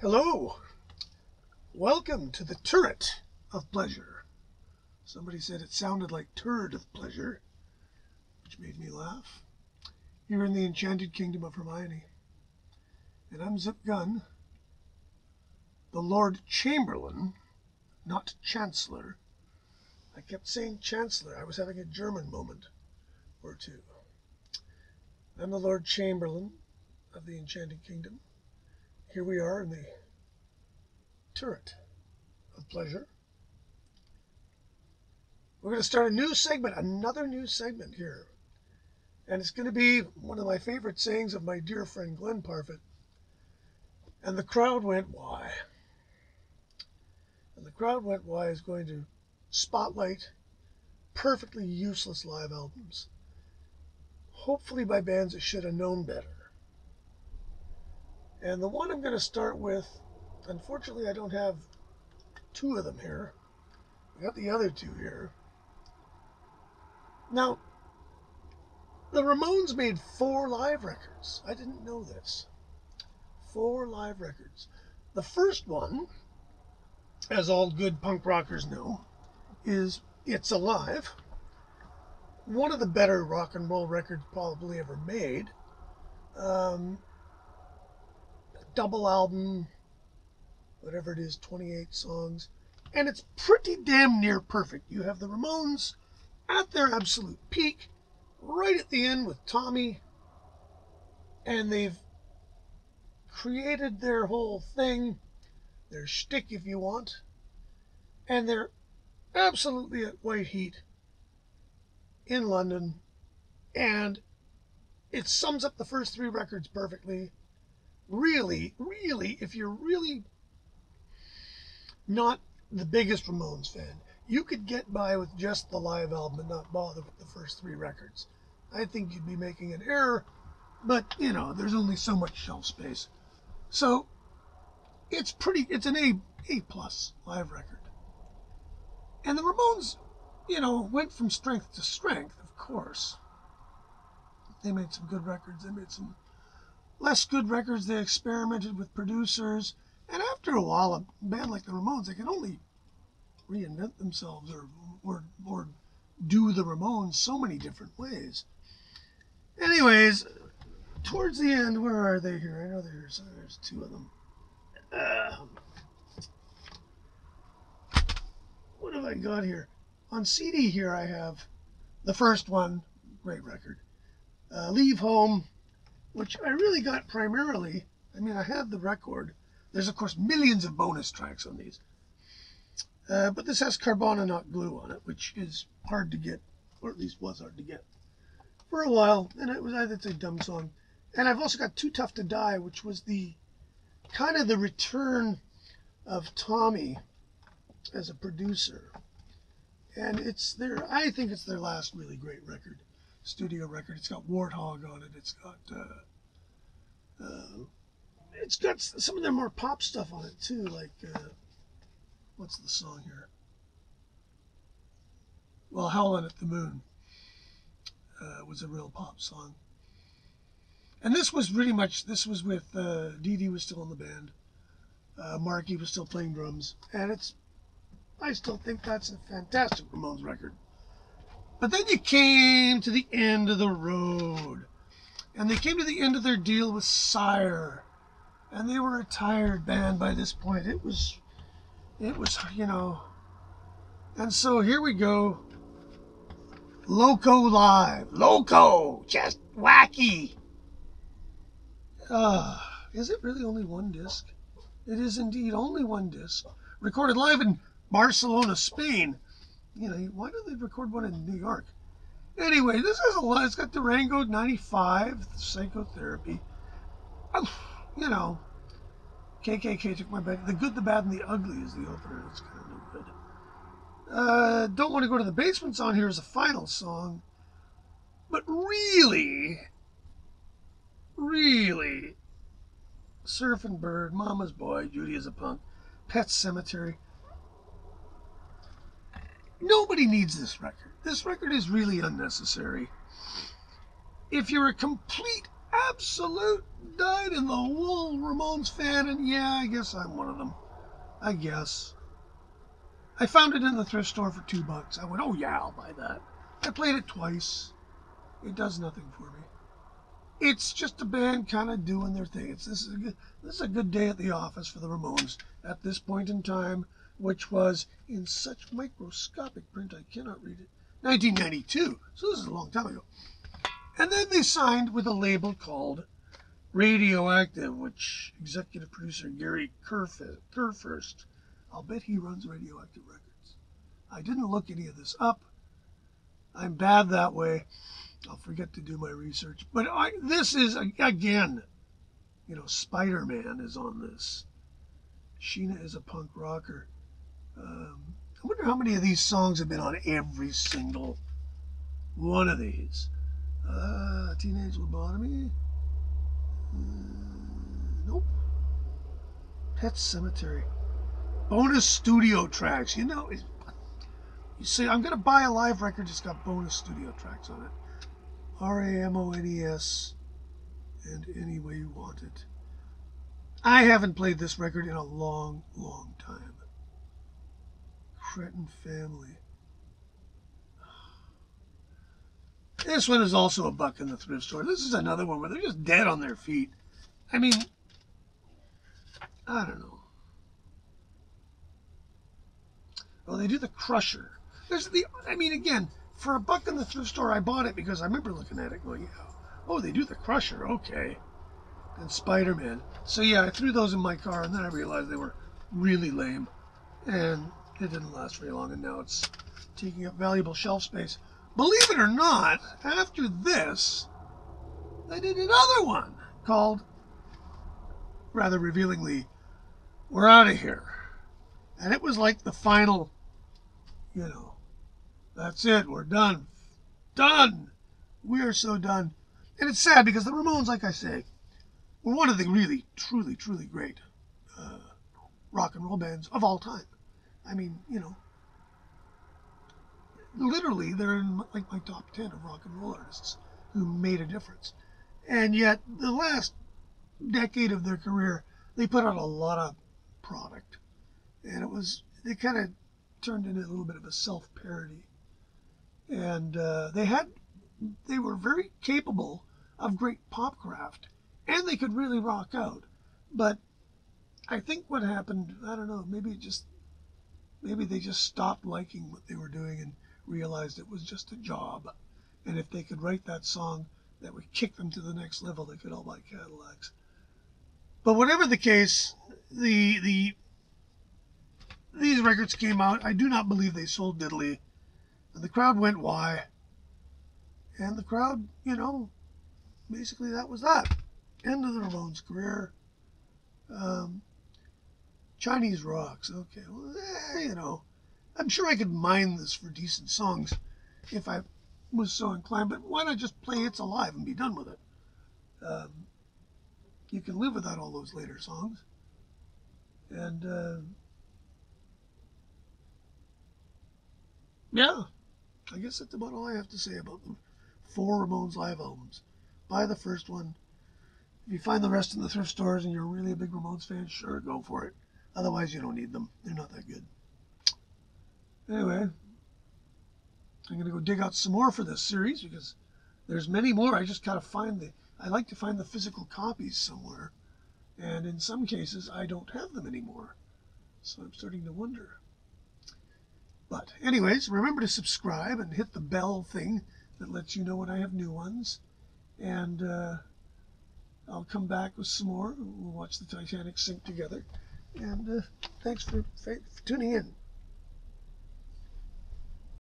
Hello, welcome to the turret of pleasure. Somebody said it sounded like turd of pleasure, which made me laugh. Here in the enchanted kingdom of Hermione. And I'm Zip Gunn, the Lord Chamberlain, not Chancellor. I kept saying Chancellor. I was having a German moment or two. I'm the Lord Chamberlain of the enchanted kingdom. Here we are in the turret of pleasure. We're going to start a new segment, another new segment here. And it's going to be one of my favorite sayings of my dear friend Glenn Parfit. And the crowd went, why? And the crowd went, why is going to spotlight perfectly useless live albums. Hopefully by bands that should have known better. And the one I'm going to start with, unfortunately I don't have two of them here. I got the other two here. Now, the Ramones made 4 live records. I didn't know this. 4 live records. The first one, as all good punk rockers know, is It's Alive. One of the better rock and roll records probably ever made. Double album, whatever it is, 28 songs. And it's pretty damn near perfect. You have the Ramones at their absolute peak, right at the end with Tommy. And they've created their whole thing, their shtick if you want. And they're absolutely at white heat in London. And it sums up the first 3 records perfectly. Really, if you're really not the biggest Ramones fan, you could get by with just the live album and not bother with the first 3 records. I think you'd be making an error, but you know, there's only so much shelf space. So it's an A plus live record. And the Ramones, went from strength to strength, of course. They made some good records, they made some less good records, they experimented with producers, and after a while, a band like the Ramones, they can only reinvent themselves or do the Ramones so many different ways. Anyways, towards the end, where are they here? I know there's 2 of them. What have I got here? On CD here I have the first one, great record, Leave Home, which I really got primarily, I have the record. There's, of course, millions of bonus tracks on these. But this has Carbona Not Glue on it, which is hard to get, or at least was hard to get for a while. And it's a dumb song. And I've also got Too Tough to Die, which was the kind of the return of Tommy as a producer. And I think it's their last really great record, studio record. It's got Warthog on it. It's got some of their more pop stuff on it too, like what's the song here? Well, Howlin' at the Moon was a real pop song. And this was with Dee Dee was still in the band. Marky was still playing drums. And I still think that's a fantastic Ramones record. But then you came to the end of the road. And they came to the end of their deal with Sire. And they were a tired band by this point. It was, And so here we go. Loco Live. Loco! Just wacky! Is it really only 1 disc? It is indeed only 1 disc. Recorded live in Barcelona, Spain. Why don't they record one in New York? Anyway, this has a lot. It's got Durango 95, Psychotherapy. KKK Took My Bed. The Good, the Bad, and the Ugly is the opener. It's kind of no good. Don't Want to Go to the Basement's on here as a final song. But really, Surfing Bird, Mama's Boy, Judy is a Punk, Pet Cemetery. Nobody needs this record. This record is really unnecessary. If you're a complete, absolute dyed-in-the-wool Ramones fan, and yeah, I guess I'm one of them. I guess. I found it in the thrift store for $2. I went, oh yeah, I'll buy that. I played it twice. It does nothing for me. It's just a band kind of doing their thing. This is a good day at the office for the Ramones at this point in time, which was in such microscopic print I cannot read it. 1992. So this is a long time ago. And then they signed with a label called Radioactive, which executive producer Gary Kurfirst, I'll bet he runs Radioactive Records. I didn't look any of this up. I'm bad that way. I'll forget to do my research. But this is, again, Spider-Man is on this. Sheena is a punk rocker. I wonder how many of these songs have been on every single one of these. Teenage Lobotomy. Nope. Pet Cemetery. Bonus studio tracks. You see, I'm going to buy a live record that's got bonus studio tracks on it. Ramones and Any Way You Want It. I haven't played this record in a long, long time. Cretin Family. This one is also $1 in the thrift store. This is another one where they're just dead on their feet. I mean, I don't know. Well, they do the Crusher. Again, for $1 in the thrift store, I bought it because I remember looking at it going, oh, they do the Crusher, okay. And Spider-Man. So yeah, I threw those in my car, and then I realized they were really lame. And it didn't last very long, and now it's taking up valuable shelf space. Believe it or not, after this, I did another one called, rather revealingly, We're Out of Here. And it was like the final, that's it, we're done. Done! We are so done. And it's sad because the Ramones, like I say, were one of the really, truly, truly great rock and roll bands of all time. I mean, literally, they're in like my top 10 of rock and roll artists who made a difference. And yet, the last decade of their career, they put out a lot of product. And they kind of turned into a little bit of a self-parody. And they were very capable of great pop craft. And they could really rock out. But I think what happened, I don't know, maybe they just stopped liking what they were doing and realized it was just a job. And if they could write that song that would kick them to the next level, they could all buy Cadillacs. But whatever the case, these records came out. I do not believe they sold diddly. And the crowd went, why? And the crowd, basically that was that. End of the Ramones' career. Chinese Rocks. Okay, well, I'm sure I could mine this for decent songs if I was so inclined, but why not just play It's Alive and be done with it? You can live without all those later songs. And, yeah, I guess that's about all I have to say about the 4 Ramones Live albums. Buy the first one. If you find the rest in the thrift stores and you're really a big Ramones fan, sure, go for it. Otherwise, you don't need them. They're not that good. Anyway, I'm going to go dig out some more for this series because there's many more. I just gotta I like to find the physical copies somewhere. And in some cases, I don't have them anymore. So I'm starting to wonder. But anyways, remember to subscribe and hit the bell thing that lets you know when I have new ones. And I'll come back with some more. We'll watch the Titanic sink together. And thanks for tuning in.